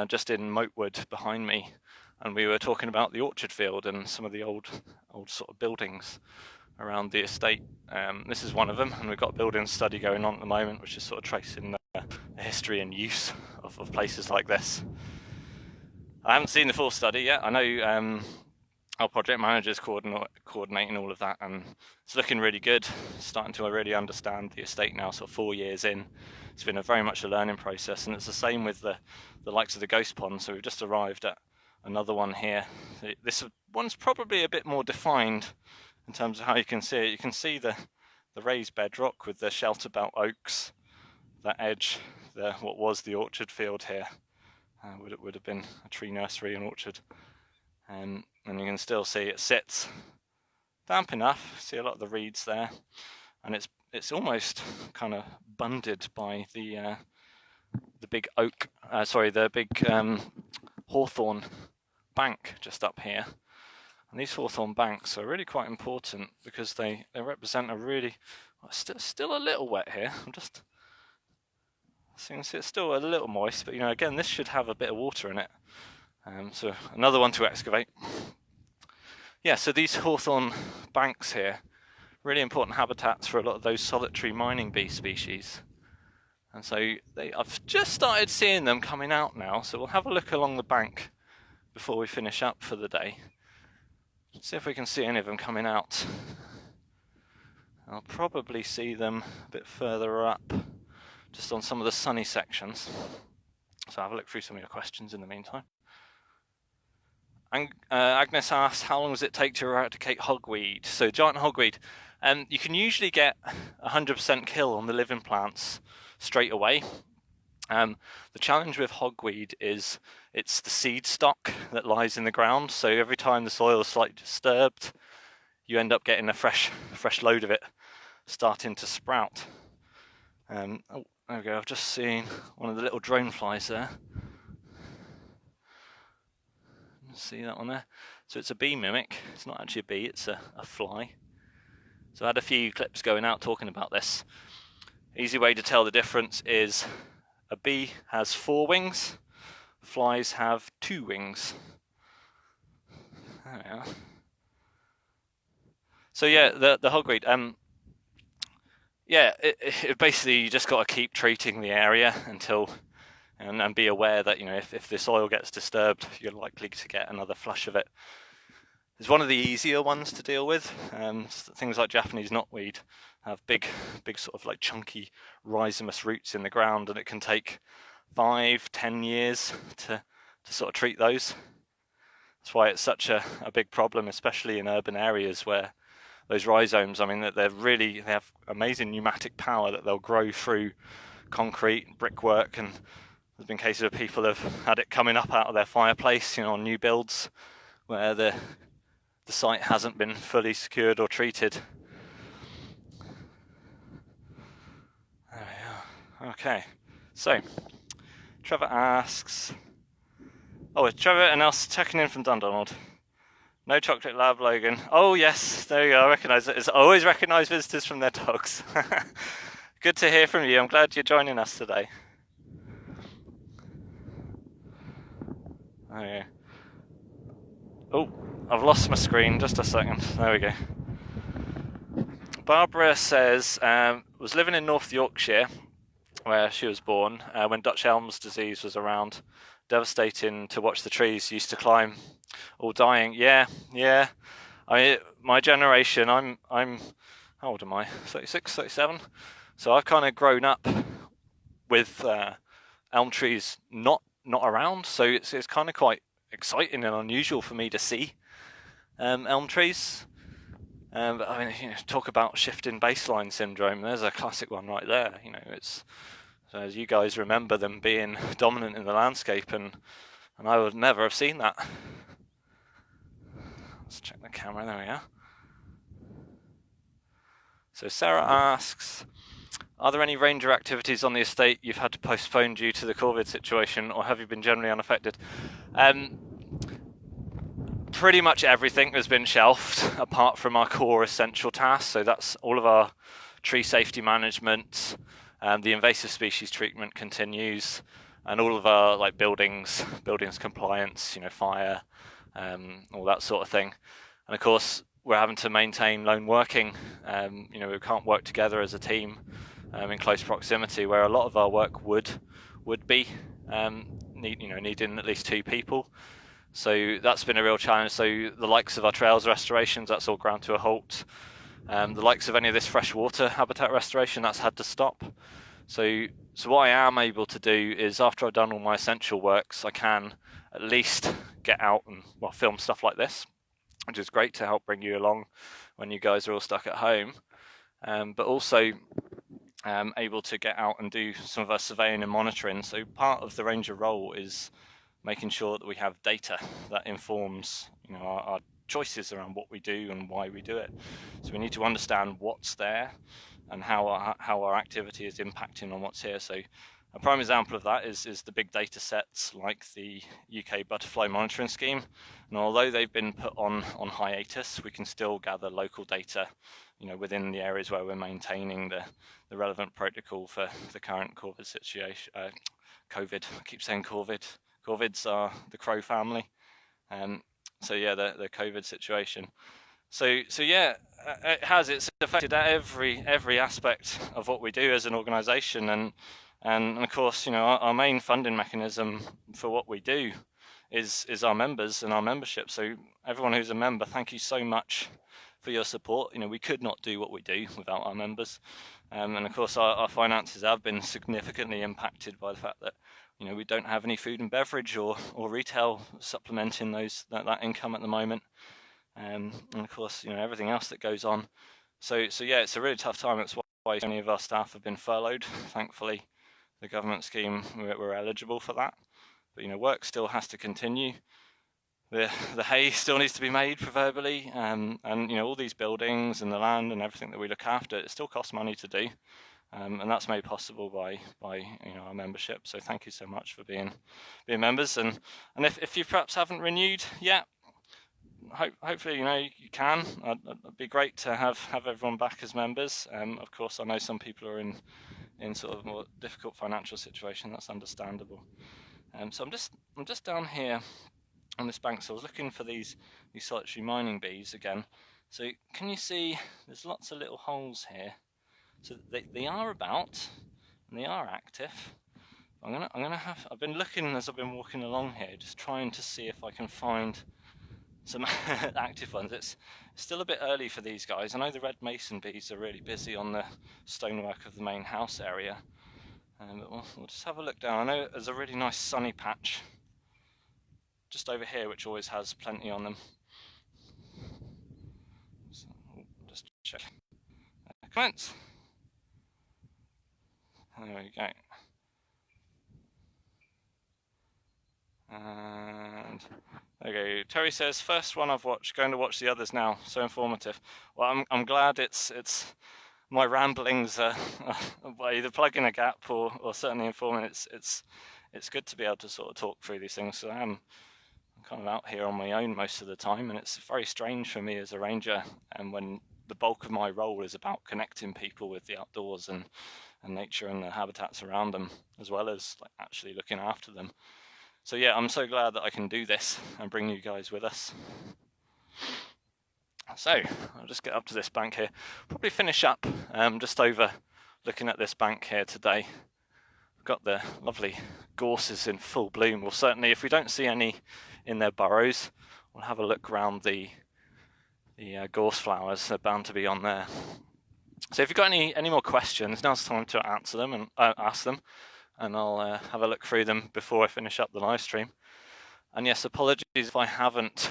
just in Moatwood behind me, and we were talking about the orchard field and some of the old sort of buildings around the estate. This is one of them, and we've got a building study going on at the moment, which is sort of tracing the history and use of places like this. I haven't seen the full study yet. I know our project manager's coordinating all of that, and it's looking really good. Starting to really understand the estate now, sort of 4 years in. It's been very much a learning process, and it's the same with the likes of the ghost pond. So we've just arrived at another one here. This one's probably a bit more defined in terms of how you can see it. You can see the raised bedrock with the shelter belt oaks, that edge, what was the orchard field here. Would have been a tree nursery and orchard. And you can still see it sits damp enough. See a lot of the reeds there, and it's almost kind of bunded by the big oak. The big hawthorn bank just up here. And these hawthorn banks are really quite important because they represent a really still a little wet here. So you can see it's still a little moist, but again, this should have a bit of water in it. So another one to excavate. Yeah, so these hawthorn banks here, really important habitats for a lot of those solitary mining bee species. And so I've just started seeing them coming out now, so we'll have a look along the bank before we finish up for the day. See if we can see any of them coming out. I'll probably see them a bit further up, just on some of the sunny sections. So I'll have a look through some of your questions in the meantime. And Agnes asks, how long does it take to eradicate hogweed? So giant hogweed, you can usually get 100% kill on the living plants straight away. The challenge with hogweed is it's the seed stock that lies in the ground. So every time the soil is slightly disturbed, you end up getting a fresh load of it starting to sprout. Oh, there we go. I've just seen one of the little drone flies there. See that one there? So it's a bee mimic. It's not actually a bee, it's a fly. So I had a few clips going out talking about this. Easy way to tell the difference is a bee has 4 wings, flies have 2 wings. There we are. So yeah, the hogweed. It basically you just got to keep treating the area until. And be aware that if the soil gets disturbed, you're likely to get another flush of it. It's one of the easier ones to deal with. Things like Japanese knotweed have big sort of like chunky rhizomous roots in the ground, and it can take 5-10 years to sort of treat those. That's why it's such a big problem, especially in urban areas where those rhizomes, I mean, they have amazing pneumatic power that they'll grow through concrete, brickwork, and there's been cases of people have had it coming up out of their fireplace, on new builds where the site hasn't been fully secured or treated. There we are. Okay, so Trevor asks, it's Trevor and us checking in from Dundonald. No chocolate lab, Logan. Oh yes, there you go, I recognise it. It's always recognise visitors from their dogs. Good to hear from you, I'm glad you're joining us today. Okay. Oh, I've lost my screen, just a second. There we go. Barbara says, was living in North Yorkshire, where she was born, when Dutch elm's disease was around. Devastating to watch the trees used to climb, all dying. Yeah. I mean, my generation, I'm how old am I? 36, 37. So I've kind of grown up with elm trees not around, so it's kind of quite exciting and unusual for me to see elm trees. But I mean, talk about shifting baseline syndrome. There's a classic one right there. It's, so as you guys remember them being dominant in the landscape, and I would never have seen that. Let's check the camera. There we are. So Sarah asks, are there any ranger activities on the estate you've had to postpone due to the COVID situation, or have you been generally unaffected? Pretty much everything has been shelved apart from our core essential tasks. So that's all of our tree safety management, the invasive species treatment continues, and all of our buildings compliance, fire, all that sort of thing. And of course, we're having to maintain lone working. We can't work together as a team in close proximity, where a lot of our work would be needing at least 2 people. So that's been a real challenge. So the likes of our trails restorations, that's all ground to a halt. The likes of any of this freshwater habitat restoration, that's had to stop. So what I am able to do is, after I've done all my essential works, I can at least get out and film stuff like this, which is great to help bring you along when you guys are all stuck at home. But also able to get out and do some of our surveying and monitoring. So part of the ranger role is making sure that we have data that informs our choices around what we do and why we do it. So we need to understand what's there and how our activity is impacting on what's here. So a prime example of that is the big data sets like the UK butterfly monitoring scheme. And although they've been put on hiatus, we can still gather local data within the areas where we're maintaining the relevant protocol for the current COVID situation. COVID, I keep saying COVID. COVIDs are the crow family. So yeah, the COVID situation. So yeah, it's affected every aspect of what we do as an organisation, and of course, our main funding mechanism for what we do is our members and our membership. So everyone who's a member, thank you so much for your support. We could not do what we do without our members, and of course our finances have been significantly impacted by the fact that we don't have any food and beverage or retail supplementing that income at the moment, and of course everything else that goes on. So yeah, it's a really tough time. That's why many of our staff have been furloughed. Thankfully, the government scheme, we're eligible for that, but work still has to continue. The hay still needs to be made, proverbially, and all these buildings and the land and everything that we look after, it still costs money to do, and that's made possible by our membership. So thank you so much for being members, and if you perhaps haven't renewed yet, hopefully you can. It'd be great to have everyone back as members. Of course, I know some people are in sort of more difficult financial situation. That's understandable. So I'm just down here on this bank. So I was looking for these solitary mining bees again. So can you see there's lots of little holes here? So they are about, and they are active. I've been looking as I've been walking along here, just trying to see if I can find some active ones. It's still a bit early for these guys. I know the red mason bees are really busy on the stonework of the main house area, but we'll just have a look down. I know there's a really nice sunny patch just over here which always has plenty on them. So we'll just check comments. There we go. And okay, Terry says, first one I've watched, going to watch the others now, so informative. Well, I'm glad it's my ramblings are either plugging a gap or certainly informing. It's good to be able to sort of talk through these things. So I'm kind of out here on my own most of the time, and it's very strange for me as a ranger, and when the bulk of my role is about connecting people with the outdoors and nature and the habitats around them, as well as actually looking after them. So yeah, I'm so glad that I can do this and bring you guys with us. So I'll just get up to this bank here, probably finish up just over looking at this bank here today. We've got the lovely gorses in full bloom. Well, certainly if we don't see any in their burrows, we'll have a look around the gorse flowers. They're bound to be on there. So if you've got any more questions, now's the time to answer them and ask them, and I'll have a look through them before I finish up the live stream. And yes, apologies if I haven't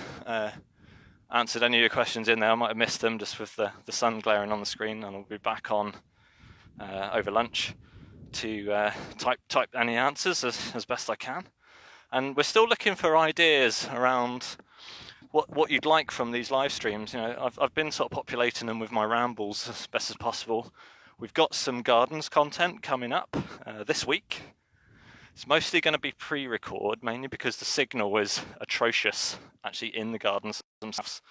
answered any of your questions in there. I might have missed them just with the sun glaring on the screen, and I'll be back on over lunch to type any answers as best I can. And we're still looking for ideas around what you'd like from these live streams. You know, I've been sort of populating them with my rambles as best as possible. We've got some gardens content coming up this week. It's mostly going to be pre-record, mainly because the signal is atrocious actually in the gardens themselves.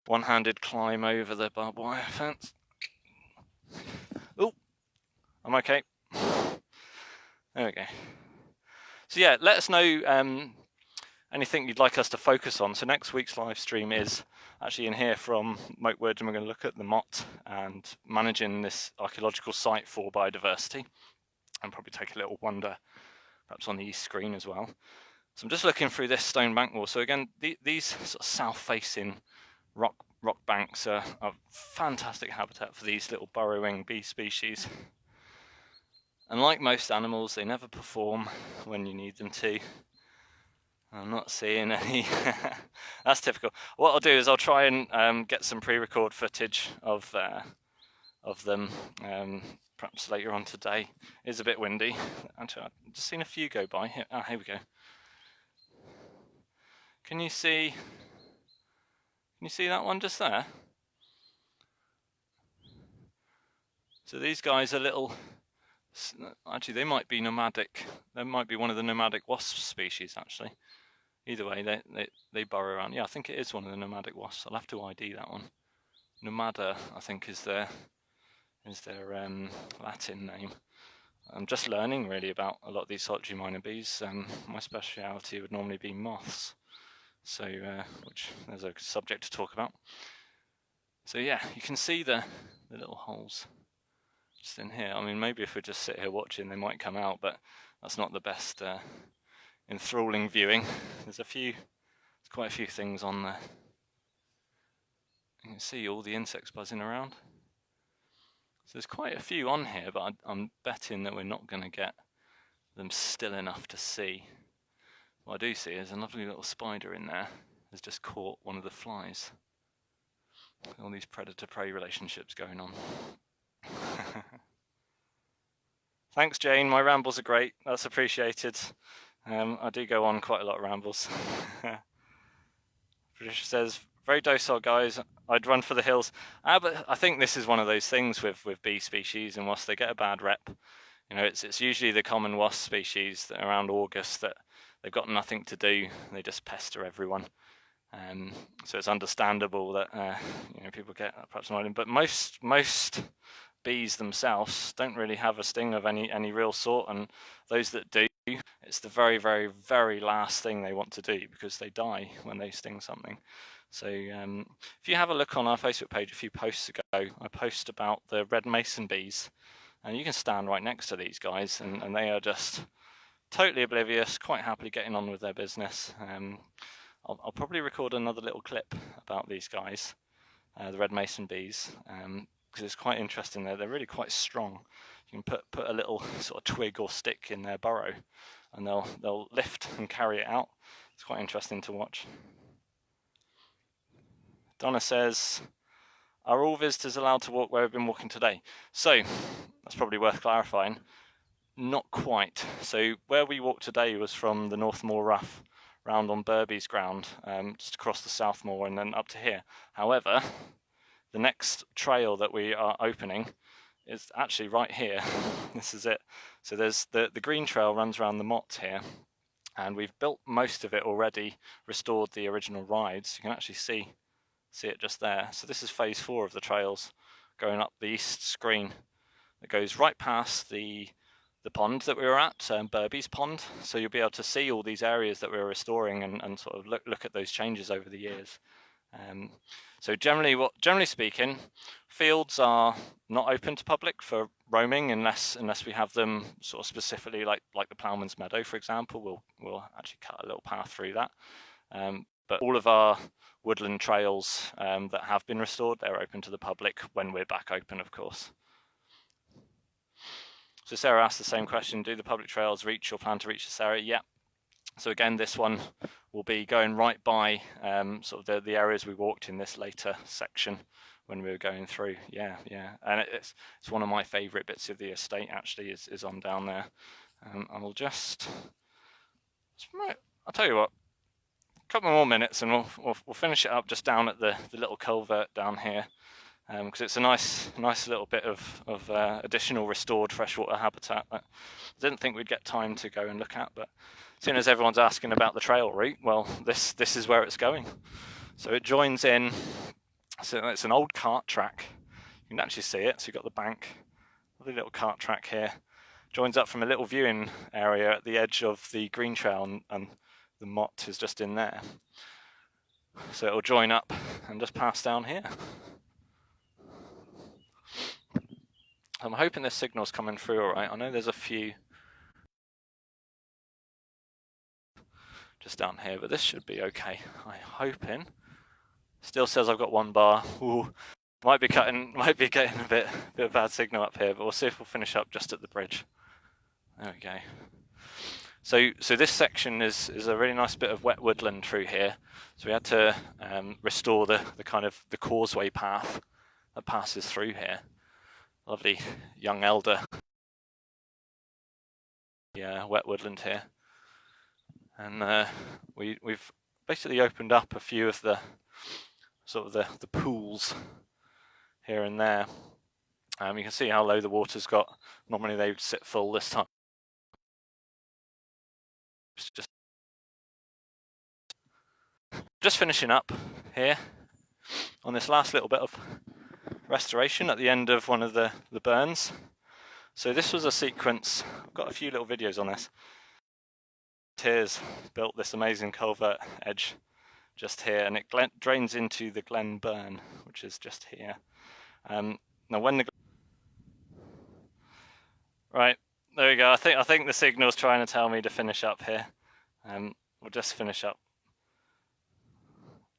One-handed climb over the barbed wire fence. Oh, I'm okay. There we go. So yeah, let us know anything you'd like us to focus on. So next week's live stream is actually in here from Moatwood, and we're going to look at the motte and managing this archaeological site for biodiversity, and probably take a little wander perhaps on the east screen as well. So I'm just looking through this stone bank wall. So again, these sort of south-facing rock banks are fantastic habitat for these little burrowing bee species. And like most animals, they never perform when you need them to. I'm not seeing any. That's typical. What I'll do is I'll try and get some pre-record footage of them perhaps later on today. It is a bit windy. Actually, I've just seen a few go by. Here we go. Can you see that one just there? So these guys are little. Actually, they might be nomadic. They might be one of the nomadic wasp species, actually. Either way, they burrow around. Yeah, I think it is one of the nomadic wasps. I'll have to ID that one. Nomada, I think, is their Latin name. I'm just learning really about a lot of these solitary minor bees. My speciality would normally be moths, so which there's a subject to talk about. So yeah, you can see the little holes just in here. I mean, maybe if we just sit here watching, they might come out, but that's not the best enthralling viewing. There's quite a few things on there. You can see all the insects buzzing around. So there's quite a few on here, but I'm betting that we're not going to get them still enough to see. What I do see is a lovely little spider in there has just caught one of the flies. All these predator-prey relationships going on. Thanks, Jane. My rambles are great. That's appreciated. I do go on quite a lot of rambles. Patricia says, very docile guys. I'd run for the hills. But I think this is one of those things with bee species, and whilst they get a bad rep, you know, it's usually the common wasp species that around August that they've got nothing to do. They just pester everyone. So it's understandable that you know, people get perhaps annoyed. But most bees themselves don't really have a sting of any real sort, and those that do, it's the very, very, very last thing they want to do because they die when they sting something. So if you have a look on our Facebook page a few posts ago, I post about the red mason bees, and you can stand right next to these guys, and they are just totally oblivious, quite happily getting on with their business. I'll probably record another little clip about these guys, the red mason bees, because it's quite interesting. They're really quite strong. You can put a little sort of twig or stick in their burrow, and they'll lift and carry it out. It's quite interesting to watch. Donna says, are all visitors allowed to walk where we've been walking today? So that's probably worth clarifying. Not quite. So where we walked today was from the North Moor Rough round on Burby's ground, just across the South Moor and then up to here. However, the next trail that we are opening is actually right here. This is it. So there's the green trail runs around the motte here, and we've built most of it already, restored the original rides. You can actually see it just there. So this is phase 4 of the trails going up the east screen. It goes right past the pond that we were at, Burby's Pond. So you'll be able to see all these areas that we were restoring and sort of look at those changes over the years. So generally speaking, fields are not open to public for roaming unless we have them sort of specifically like the Ploughman's Meadow, for example. We'll actually cut a little path through that. But all of our woodland trails that have been restored. They're open to the public when we're back open, of course. So Sarah asked the same question, do the public trails reach or plan to reach this area? Yeah. So again, this one will be going right by sort of the areas we walked in this later section when we were going through. Yeah. And it's one of my favourite bits of the estate, actually, is on down there. I'll tell you what, a couple more minutes and we'll finish it up just down at the little culvert down here. Because it's a nice little bit of additional restored freshwater habitat that I didn't think we'd get time to go and look at, but as soon as everyone's asking about the trail route, well, this is where it's going. So it joins in, so it's an old cart track. You can actually see it, so you've got the bank, the little cart track here. Joins up from a little viewing area at the edge of the green trail, and the mott is just in there. So it'll join up and just pass down here. I'm hoping this signal's coming through all right. I know there's a few just down here, but this should be okay. I'm hoping. Still says I've got 1 bar. Ooh, might be getting a bit of bad signal up here, but we'll see if we'll finish up just at the bridge. There we go. So this section is a really nice bit of wet woodland through here. So we had to restore the kind of the causeway path that passes through here. Lovely young elder. Yeah, wet woodland here. And we've basically opened up a few of the sort of the pools here and there. You can see how low the water's got. Normally they would sit full this time. Just finishing up here on this last little bit of restoration at the end of one of the burns. So this was a sequence, I've got a few little videos on this. Tears built this amazing culvert edge just here, and it drains into the Glen Burn, which is just here. Now when the... Right, there we go. I think the signal's trying to tell me to finish up here. We'll just finish up.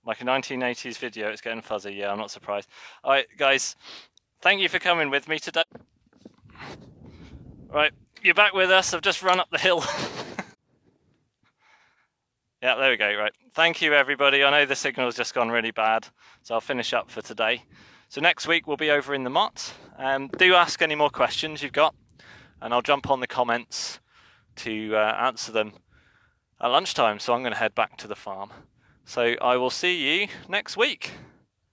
Like a 1980s video, it's getting fuzzy. Yeah, I'm not surprised. All right, guys, thank you for coming with me today. Right, you're back with us. I've just run up the hill. Yeah, there we go. Right, thank you, everybody. I know the signal's just gone really bad, so I'll finish up for today. So next week we'll be over in the mott. Do ask any more questions you've got, and I'll jump on the comments to answer them at lunchtime. So I'm going to head back to the farm. So I will see you next week.